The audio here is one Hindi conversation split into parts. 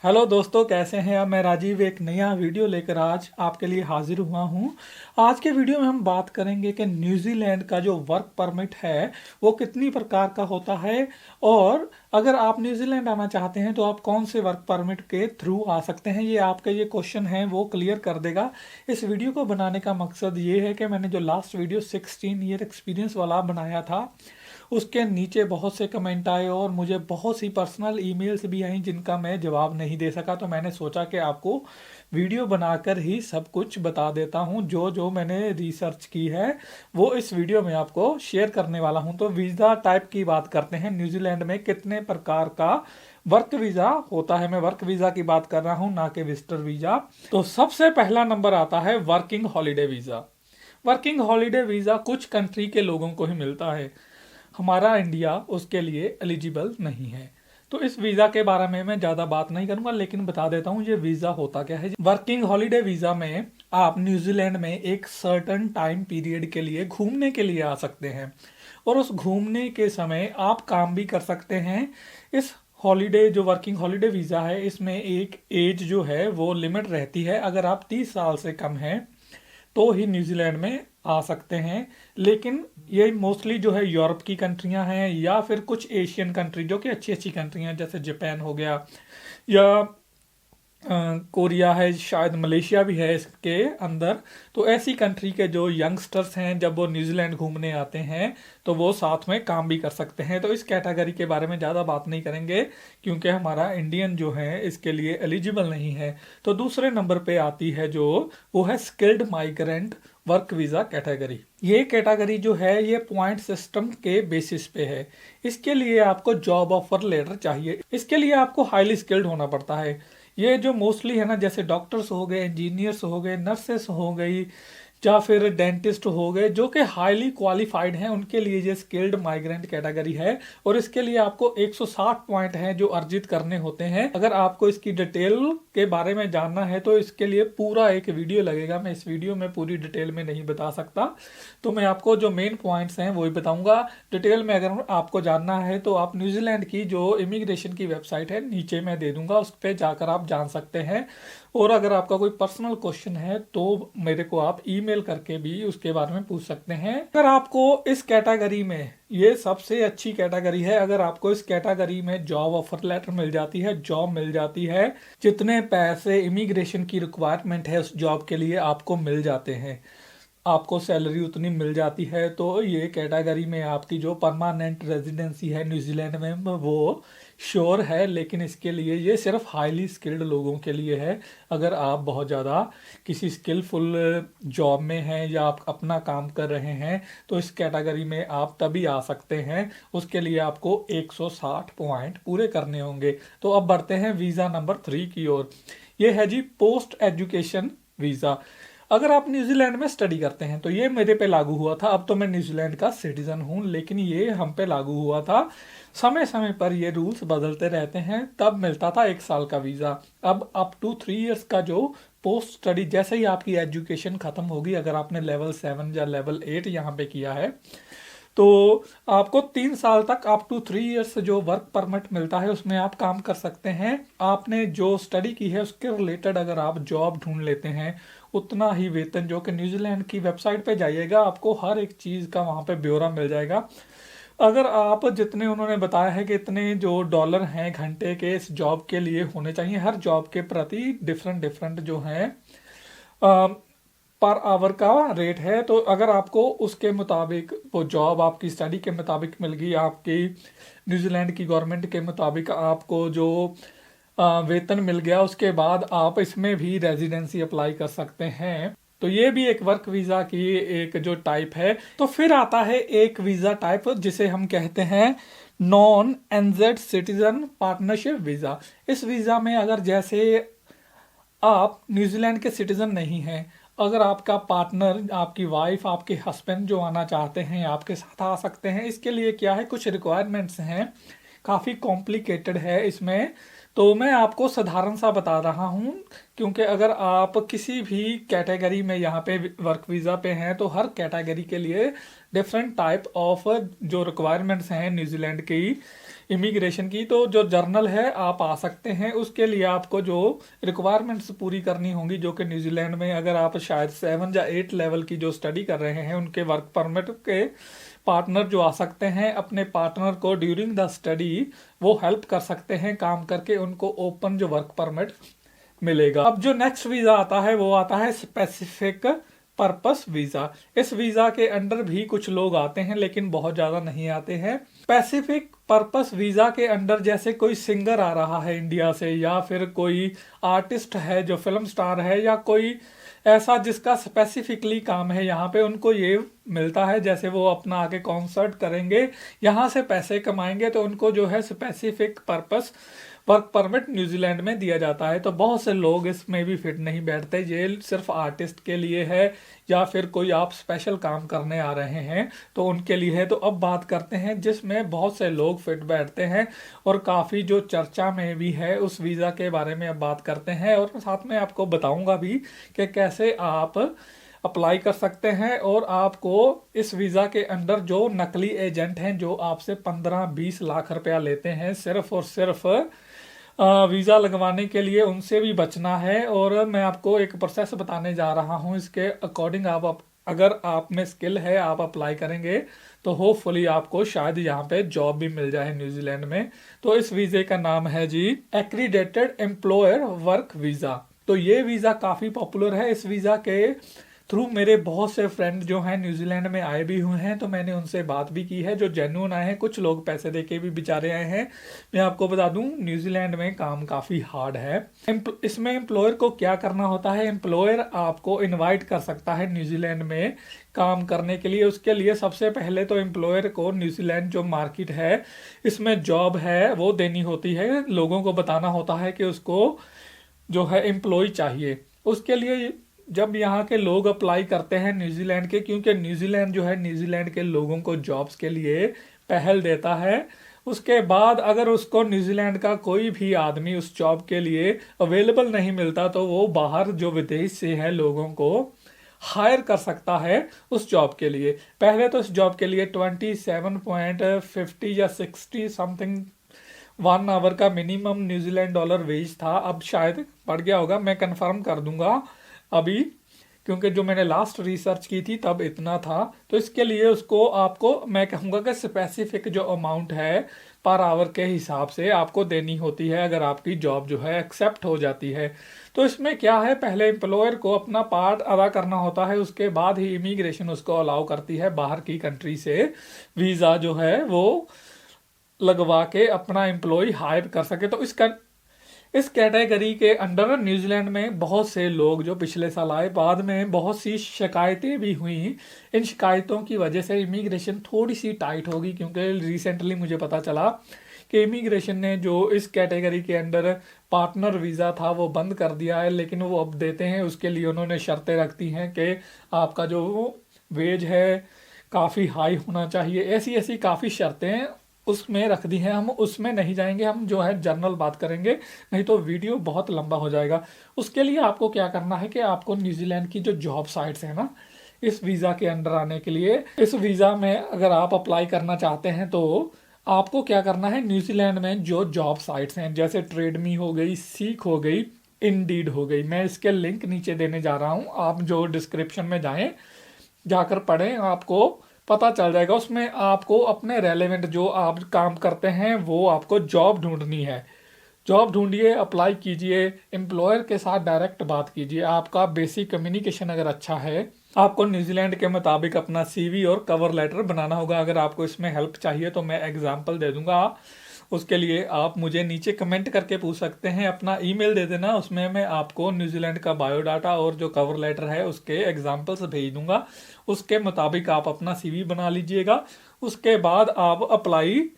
हेलो दोस्तों, कैसे हैं आप। मैं राजीव एक नया वीडियो लेकर आज आपके लिए हाजिर हुआ हूं। आज के वीडियो में हम बात करेंगे कि न्यूजीलैंड का जो वर्क परमिट है वो कितनी प्रकार का होता है, और अगर आप न्यूजीलैंड आना चाहते हैं तो आप कौन से वर्क परमिट के थ्रू आ सकते हैं। ये आपके ये क्वेश्चन हैं वो क्लियर कर देगा। इस वीडियो को बनाने का मकसद ये है कि मैंने जो लास्ट वीडियो 16 ईयर एक्सपीरियंस वाला बनाया था उसके नीचे बहुत से कमेंट आए और मुझे बहुत सी पर्सनल ईमेल्स भी आई जिनका मैं जवाब नहीं दे सका। तो मैंने सोचा कि आपको वीडियो बनाकर ही सब कुछ बता देता हूँ। जो जो मैंने रिसर्च की है वो इस वीडियो में आपको शेयर करने वाला हूँ। तो वीज़ा टाइप की बात करते हैं। न्यूजीलैंड में कितने प्रकार का वर्क वीज़ा होता है। मैं वर्क वीज़ा की बात कर रहा हूँ, ना कि विजिटर वीज़ा। तो सबसे पहला नंबर आता है working holiday visa. Working holiday visa कुछ कंट्री के लोगों को ही मिलता है। हमारा इंडिया उसके लिए एलिजिबल नहीं है। तो इस वीज़ा के बारे में मैं ज़्यादा बात नहीं करूंगा, लेकिन बता देता हूँ ये वीज़ा होता क्या है। वर्किंग हॉलीडे वीज़ा में आप न्यूजीलैंड में एक सर्टन टाइम पीरियड के लिए घूमने के लिए आ सकते हैं, और उस घूमने के समय आप काम भी कर सकते हैं। इस हॉलीडे जो वर्किंग हॉलीडे वीज़ा है इसमें एक एज जो है वो लिमिट रहती है। अगर आप 30 साल से कम हैं तो ही न्यूजीलैंड में आ सकते हैं। लेकिन ये मोस्टली जो है यूरोप की कंट्रियां हैं या फिर कुछ एशियन कंट्री जो कि अच्छी अच्छी कंट्री हैं, जैसे जापान हो गया या कोरिया है, शायद मलेशिया भी है इसके अंदर। तो ऐसी कंट्री के जो यंगस्टर्स हैं जब वो न्यूजीलैंड घूमने आते हैं तो वो साथ में काम भी कर सकते हैं। तो इस कैटेगरी के बारे में ज़्यादा बात नहीं करेंगे क्योंकि हमारा इंडियन जो है इसके लिए एलिजिबल नहीं है। तो दूसरे नंबर पे आती है जो वो है skilled migrant work visa category. ये कैटेगरी जो है ये पॉइंट सिस्टम के बेसिस पे है। इसके लिए आपको जॉब ऑफर लेटर चाहिए। इसके लिए आपको हाईली स्किल्ड होना पड़ता है। ये जो मोस्टली है ना, जैसे डॉक्टर्स हो गए, इंजीनियर्स हो गए, नर्सेस हो गई या फिर डेंटिस्ट हो गए, जो कि हाईली क्वालिफाइड हैं, उनके लिए ये स्किल्ड माइग्रेंट कैटेगरी है। और इसके लिए आपको 160 पॉइंट हैं जो अर्जित करने होते हैं। अगर आपको इसकी डिटेल के बारे में जानना है तो इसके लिए पूरा एक वीडियो लगेगा। मैं इस वीडियो में पूरी डिटेल में नहीं बता सकता, तो मैं आपको जो मेन पॉइंट्स हैं वो ही बताऊंगा। डिटेल में अगर आपको जानना है तो आप न्यूजीलैंड की जो इमिग्रेशन की वेबसाइट है नीचे मैं दे दूंगा, उस पर जाकर आप जान सकते हैं। और अगर आपका कोई पर्सनल क्वेश्चन है तो मेरे को आप ईमेल करके भी उसके बारे में पूछ सकते हैं। अगर आपको इस कैटेगरी में, ये सबसे अच्छी कैटेगरी है, अगर आपको इस कैटेगरी में जॉब ऑफर लेटर मिल जाती है, जॉब मिल जाती है, जितने पैसे इमिग्रेशन की रिक्वायरमेंट है उस जॉब के लिए आपको मिल जाते हैं, आपको सैलरी उतनी मिल जाती है, तो ये कैटेगरी में आपकी जो परमानेंट रेजिडेंसी है न्यूजीलैंड में वो श्योर है। लेकिन इसके लिए ये सिर्फ हाईली स्किल्ड लोगों के लिए है। अगर आप बहुत ज़्यादा किसी स्किलफुल जॉब में हैं या आप अपना काम कर रहे हैं तो इस कैटेगरी में आप तभी आ सकते हैं। उसके लिए आपको 160 पॉइंट पूरे करने होंगे। तो अब बढ़ते हैं वीज़ा नंबर 3 की ओर। ये है जी पोस्ट एजुकेशन वीज़ा। अगर आप न्यूजीलैंड में स्टडी करते हैं तो ये मेरे पे लागू हुआ था। अब तो मैं न्यूजीलैंड का सिटीजन हूँ, लेकिन ये हम पे लागू हुआ था। समय समय पर ये रूल्स बदलते रहते हैं। तब मिलता था 1 साल का वीज़ा। अब अप टू 3 इयर्स का जो पोस्ट स्टडी, जैसे ही आपकी एजुकेशन ख़त्म होगी, अगर आपने लेवल 7 या लेवल 8 यहाँ पे किया है तो आपको 3 साल तक अप टू 3 इयर्स जो वर्क परमिट मिलता है उसमें आप काम कर सकते हैं। आपने जो स्टडी की है उसके रिलेटेड अगर आप जॉब ढूंढ लेते हैं उतना ही वेतन, जो कि न्यूजीलैंड की वेबसाइट पे जाइएगा आपको हर एक चीज़ का वहाँ पे ब्यौरा मिल जाएगा। अगर आप जितने उन्होंने बताया है कि इतने जो डॉलर हैं घंटे के इस जॉब के लिए होने चाहिए, हर जॉब के प्रति डिफरेंट डिफरेंट जो हैं पर आवर का रेट है। तो अगर आपको उसके मुताबिक वो जॉब आपकी स्टडी के मुताबिक मिल गई, आपकी न्यूजीलैंड की गवर्नमेंट के मुताबिक आपको जो वेतन मिल गया, उसके बाद आप इसमें भी रेजिडेंसी अप्लाई कर सकते हैं। तो ये भी एक वर्क वीज़ा की एक जो टाइप है। तो फिर आता है एक वीज़ा टाइप जिसे हम कहते हैं नॉन एनजेड सिटीजन पार्टनरशिप वीज़ा। इस वीज़ा में अगर जैसे आप न्यूजीलैंड के सिटीजन नहीं हैं, अगर आपका पार्टनर, आपकी वाइफ, आपके हस्बैंड जो आना चाहते हैं आपके साथ आ सकते हैं। इसके लिए क्या है, कुछ रिक्वायरमेंट्स हैं, काफ़ी कॉम्प्लिकेटेड है। इसमें तो मैं आपको साधारण सा बता रहा हूँ, क्योंकि अगर आप किसी भी कैटेगरी में यहाँ पे वर्क वीज़ा पे हैं तो हर कैटेगरी के लिए डिफरेंट टाइप ऑफ जो रिक्वायरमेंट्स हैं न्यूजीलैंड की इमिग्रेशन की। तो जो जर्नल है आप आ सकते हैं, उसके लिए आपको जो रिक्वायरमेंट्स पूरी करनी होंगी, जो कि न्यूजीलैंड में अगर आप शायद 7 या 8 लेवल की जो स्टडी कर रहे हैं उनके वर्क परमिट के पार्टनर जो आ सकते हैं, अपने पार्टनर को ड्यूरिंग द स्टडी वो हेल्प कर सकते हैं काम करके, उनको ओपन जो वर्क परमिट मिलेगा। अब जो नेक्स्ट वीज़ा आता है वो आता है स्पेसिफिक पर्पस वीज़ा। इस वीज़ा के अंडर भी कुछ लोग आते हैं लेकिन बहुत ज़्यादा नहीं आते हैं। स्पेसिफिक पर्पस वीज़ा के अंडर जैसे कोई सिंगर आ रहा है इंडिया से, या फिर कोई आर्टिस्ट है जो फिल्म स्टार है, या कोई ऐसा जिसका स्पेसिफिकली काम है यहाँ पे, उनको ये मिलता है जैसे वो अपना आगे कॉन्सर्ट करेंगे, यहाँ से पैसे कमाएंगे, तो उनको जो है specific purpose work permit New Zealand में दिया जाता है। तो बहुत से लोग इसमें भी फिट नहीं बैठते, ये सिर्फ आर्टिस्ट के लिए है या फिर कोई आप स्पेशल काम करने आ रहे हैं तो उनके लिए है। तो अब बात करते हैं जिसमें बहुत से लोग फिट बैठते हैं और काफ़ी जो चर्चा में भी है उस वीज़ा के बारे में अब बात करते हैं, और साथ में आपको बताऊंगा भी कि कैसे आप अप्लाई कर सकते हैं। और आपको इस वीज़ा के अंडर जो नकली एजेंट हैं जो आपसे 15-20 लाख रुपया लेते हैं सिर्फ और सिर्फ वीज़ा लगवाने के लिए, उनसे भी बचना है। और मैं आपको एक प्रोसेस बताने जा रहा हूँ, इसके अकॉर्डिंग आप अगर आप में स्किल है आप अप्लाई करेंगे तो होपफुली आपको शायद यहाँ पे जॉब भी मिल जाए न्यूजीलैंड में। तो इस वीज़े का नाम है जी एक्रीडेटेड एम्प्लॉयर वर्क वीज़ा। तो ये वीज़ा काफ़ी पॉपुलर है। इस वीज़ा के थ्रू मेरे बहुत से फ्रेंड जो हैं न्यूजीलैंड में आए भी हुए हैं, तो मैंने उनसे बात भी की है जो जेन्युइन आए हैं। कुछ लोग पैसे देके भी बेचारे आए हैं। मैं आपको बता दूं न्यूजीलैंड में काम काफ़ी हार्ड है। इसमें एम्प्लॉयर को क्या करना होता है, एम्प्लॉयर आपको इनवाइट कर सकता है न्यूजीलैंड में काम करने के लिए। उसके लिए सबसे पहले तो एम्प्लॉयर को न्यूजीलैंड जो मार्केट है इसमें जॉब है वो देनी होती है, लोगों को बताना होता है कि उसको जो है एम्प्लॉय चाहिए। उसके लिए जब यहाँ के लोग अप्लाई करते हैं न्यूजीलैंड के, क्योंकि न्यूजीलैंड जो है न्यूजीलैंड के लोगों को जॉब्स के लिए पहल देता है, उसके बाद अगर उसको न्यूजीलैंड का कोई भी आदमी उस जॉब के लिए अवेलेबल नहीं मिलता तो वो बाहर जो विदेश से है लोगों को हायर कर सकता है उस जॉब के लिए। पहले तो इस जॉब के लिए 27.50 या 60 समथिंग 1 आवर का मिनिमम न्यूजीलैंड डॉलर वेज था। अब शायद बढ़ गया होगा, मैं कंफर्म कर दूंगा अभी, क्योंकि जो मैंने लास्ट रिसर्च की थी तब इतना था। तो इसके लिए उसको आपको मैं कहूँगा कि स्पेसिफिक जो अमाउंट है पर आवर के हिसाब से आपको देनी होती है अगर आपकी जॉब जो है एक्सेप्ट हो जाती है। तो इसमें क्या है, पहले एम्प्लॉयर को अपना पार्ट अदा करना होता है, उसके बाद ही इमिग्रेशन उसको अलाउ करती है बाहर की कंट्री से वीज़ा जो है वो लगवा के अपना एम्प्लॉय हायर कर सके। तो इस कैटेगरी के अंडर न्यूजीलैंड में बहुत से लोग जो पिछले साल आए, बाद में बहुत सी शिकायतें भी हुई। इन शिकायतों की वजह से इमिग्रेशन थोड़ी सी टाइट होगी, क्योंकि रिसेंटली मुझे पता चला कि इमिग्रेशन ने जो इस कैटेगरी के अंडर पार्टनर वीज़ा था वो बंद कर दिया है, लेकिन वो अब देते हैं। उसके लिए उन्होंने शर्तें रखती हैं कि आपका जो वेज है काफ़ी हाई होना चाहिए, ऐसी ऐसी काफ़ी शर्तें उसमें रख दी हैं। हम उसमें नहीं जाएंगे, हम जो है जनरल बात करेंगे, नहीं तो वीडियो बहुत लंबा हो जाएगा। उसके लिए आपको क्या करना है कि आपको न्यूजीलैंड की जो जॉब साइट्स हैं ना इस वीज़ा के अंडर आने के लिए, इस वीज़ा में अगर आप अप्लाई करना चाहते हैं तो आपको क्या करना है, न्यूजीलैंड में जो जॉब साइट्स हैं जैसे ट्रेडमी हो गई, सीक हो गई, इंडीड हो गई, मैं इसके लिंक नीचे देने जा रहा हूँ, आप जो डिस्क्रिप्शन में जाकर पढ़ें, आपको पता चल जाएगा। उसमें आपको अपने रेलेवेंट जो आप काम करते हैं वो आपको जॉब ढूंढनी है। जॉब ढूंढिए, अप्लाई कीजिए, एम्प्लॉयर के साथ डायरेक्ट बात कीजिए। आपका बेसिक कम्युनिकेशन अगर अच्छा है, आपको न्यूजीलैंड के मुताबिक अपना सीवी और कवर लेटर बनाना होगा। अगर आपको इसमें हेल्प चाहिए तो मैं एग्जांपल दे दूंगा, उसके लिए आप मुझे नीचे कमेंट करके पूछ सकते हैं। अपना ईमेल दे देना, उसमें मैं आपको न्यूजीलैंड का बायोडाटा और जो कवर लेटर है उसके एग्जांपल्स भेज दूंगा। उसके मुताबिक आप अपना सीवी बना लीजिएगा। उसके बाद आप अप्लाई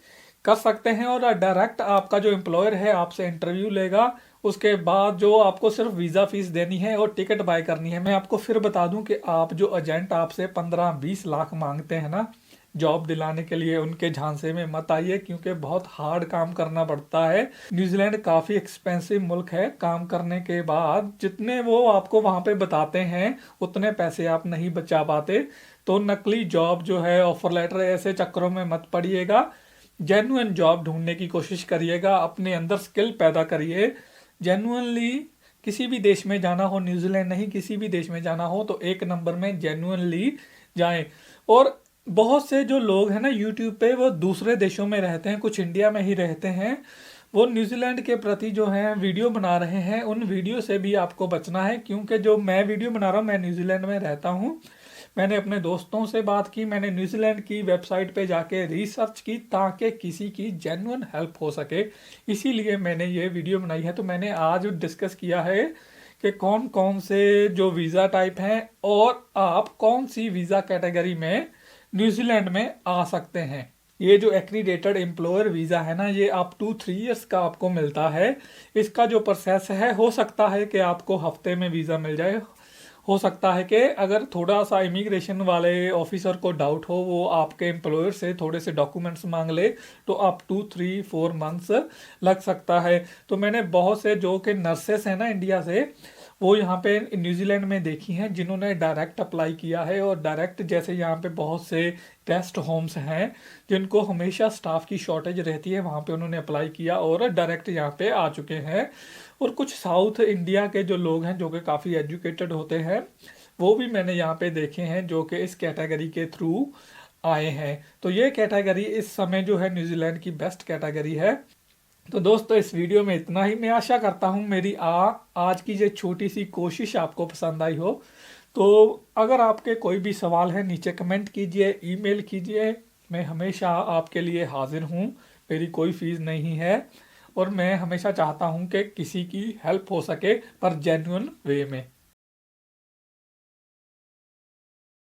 कर सकते हैं और डायरेक्ट आपका जो एम्प्लॉयर है आपसे इंटरव्यू लेगा। उसके बाद जो आपको सिर्फ वीज़ा फीस देनी है और टिकट बाय करनी है। मैं आपको फिर बता दूं कि आप जो एजेंट आपसे 15-20 लाख मांगते हैं ना, जॉब दिलाने के लिए उनके झांसे में मत आइए, क्योंकि बहुत हार्ड काम करना पड़ता है। न्यूजीलैंड काफ़ी एक्सपेंसिव मुल्क है। काम करने के बाद जितने वो आपको वहाँ पे बताते हैं उतने पैसे आप नहीं बचा पाते। तो नकली जॉब जो है, ऑफर लेटर, ऐसे चक्करों में मत पड़िएगा। जेन्युइन जॉब ढूंढने की कोशिश करिएगा, अपने अंदर स्किल पैदा करिए। जेन्युइनली किसी भी देश में जाना हो, न्यूजीलैंड नहीं किसी भी देश में जाना हो, तो एक नंबर में जेन्युइनली जाएं। और बहुत से जो लोग हैं ना यूट्यूब पे, वो दूसरे देशों में रहते हैं, कुछ इंडिया में ही रहते हैं, वो न्यूजीलैंड के प्रति जो है वीडियो बना रहे हैं। उन वीडियो से भी आपको बचना है, क्योंकि जो मैं वीडियो बना रहा हूँ, मैं न्यूजीलैंड में रहता हूँ, मैंने अपने दोस्तों से बात की, मैंने न्यूजीलैंड की वेबसाइट पे जाके रिसर्च की ताकि किसी की जेन्युइन हेल्प हो सके, इसीलिए मैंने ये वीडियो बनाई है। तो मैंने आज डिस्कस किया है कि कौन कौन से जो वीज़ा टाइप हैं और आप कौन सी वीज़ा कैटेगरी में न्यूजीलैंड में आ सकते हैं। ये जो एक्रीडेटेड एम्प्लॉयर वीज़ा है ना, ये अप टू 3 इयर्स का आपको मिलता है। इसका जो प्रोसेस है, हो सकता है कि आपको हफ्ते में वीज़ा मिल जाए, हो सकता है कि अगर थोड़ा सा इमिग्रेशन वाले ऑफिसर को डाउट हो, वो आपके एम्प्लॉयर से थोड़े से डॉक्यूमेंट्स मांग ले, तो अप टू 3-4 मंथ्स लग सकता है। तो मैंने बहुत से जो कि नर्सेस हैं ना इंडिया से, वो यहाँ पे न्यूजीलैंड में देखी हैं जिन्होंने डायरेक्ट अप्लाई किया है। और डायरेक्ट, जैसे यहाँ पे बहुत से टेस्ट होम्स हैं जिनको हमेशा स्टाफ की शॉर्टेज रहती है, वहाँ पे उन्होंने अप्लाई किया और डायरेक्ट यहाँ पे आ चुके हैं। और कुछ साउथ इंडिया के जो लोग हैं जो कि काफ़ी एजुकेटेड होते हैं, वो भी मैंने यहाँ पे देखे हैं जो कि इस कैटेगरी के थ्रू आए हैं। तो ये कैटेगरी इस समय जो है न्यूजीलैंड की बेस्ट कैटेगरी है। तो दोस्तों, इस वीडियो में इतना ही। मैं आशा करता हूँ मेरी आज की ये छोटी सी कोशिश आपको पसंद आई हो। तो अगर आपके कोई भी सवाल है, नीचे कमेंट कीजिए, ईमेल कीजिए। मैं हमेशा आपके लिए हाजिर हूँ, मेरी कोई फीस नहीं है। और मैं हमेशा चाहता हूँ कि किसी की हेल्प हो सके, पर जेन्युइन वे में।